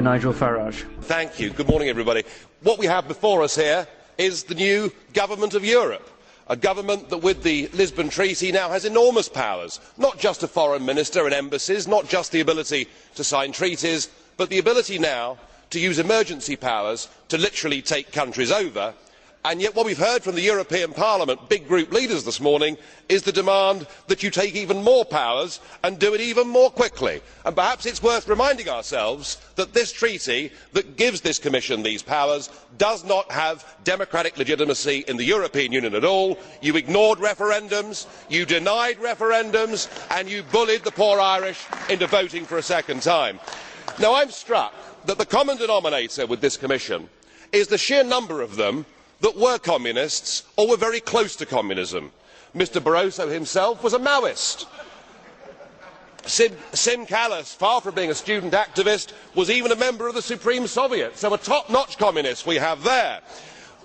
Nigel Farage. Thank you. Good morning, everybody. What we have before us here is the new government of Europe, a government that with the Lisbon Treaty now has enormous powers, not just a foreign minister and embassies, not just the ability to sign treaties, but the ability now to use emergency powers to literally take countries over. And yet what we have heard from the European Parliament big group leaders this morning is the demand that you take even more powers and do it even more quickly. And perhaps it is worth reminding ourselves that this treaty that gives this Commission these powers does not have democratic legitimacy in the European Union at all. You ignored referendums, you denied referendums, and you bullied the poor Irish into voting for a second time. Now I am struck that the common denominator with this Commission is the sheer number of them that were communists or were very close to communism. Mr Barroso himself was a Maoist. Sim Kallas, far from being a student activist, was even a member of the Supreme Soviet, so a top-notch communist we have there.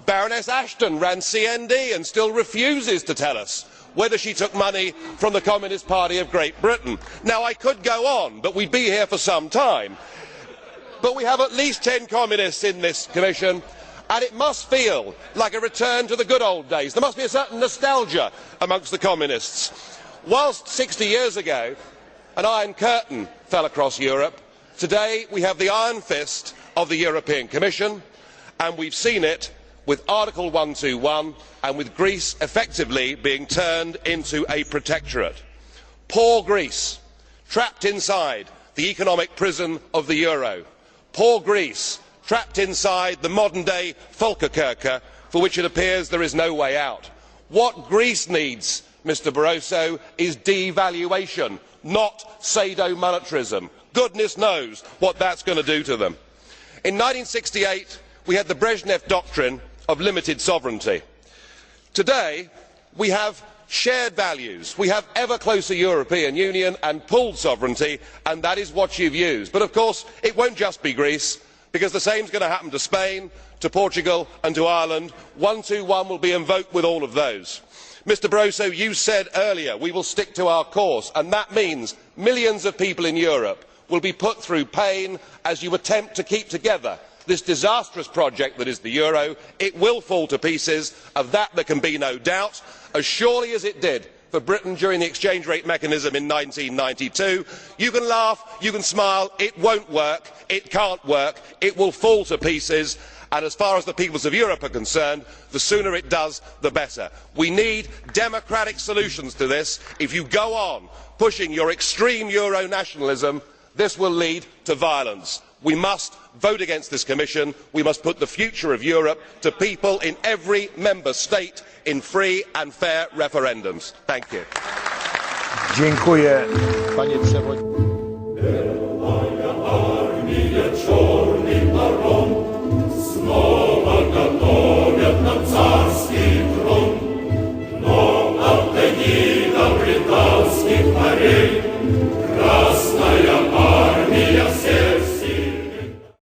Baroness Ashton ran CND and still refuses to tell us whether she took money from the Communist Party of Great Britain. Now I could go on, but we'd be here for some time. But we have at least 10 communists in this Commission, and it must feel like a return to the good old days. There must be a certain nostalgia amongst the communists. Whilst 60 years ago an iron curtain fell across Europe, today we have the iron fist of the European Commission, and we have seen it with Article 121 and with Greece effectively being turned into a protectorate. Poor Greece, trapped inside the economic prison of the euro. Poor Greece, trapped inside the modern day Volkerkerker, for which it appears there is no way out. What Greece needs, Mr Barroso, is devaluation, not sadomonetarism. Goodness knows what that is going to do to them. In 1968 we had the Brezhnev doctrine of limited sovereignty. Today we have shared values, we have ever closer European Union and pooled sovereignty, and that is what you have used. But of course it will not just be Greece, because the same is going to happen to Spain, to Portugal and to Ireland. 121 will be invoked with all of those. Mr Barroso, you said earlier we will stick to our course, and that means millions of people in Europe will be put through pain as you attempt to keep together this disastrous project that is the euro. It will fall to pieces, of that there can be no doubt, as surely as it did for Britain during the exchange rate mechanism in 1992. You can laugh, you can smile, it won't work, it can't work, it will fall to pieces, and as far as the peoples of Europe are concerned, the sooner it does the better. We need democratic solutions to this. If you go on pushing your extreme euro nationalism, this will lead to violence. We must vote against this Commission. We must put the future of Europe to people in every member state in free and fair referendums. Thank you. Dziękuję, panie przewodniczący. No,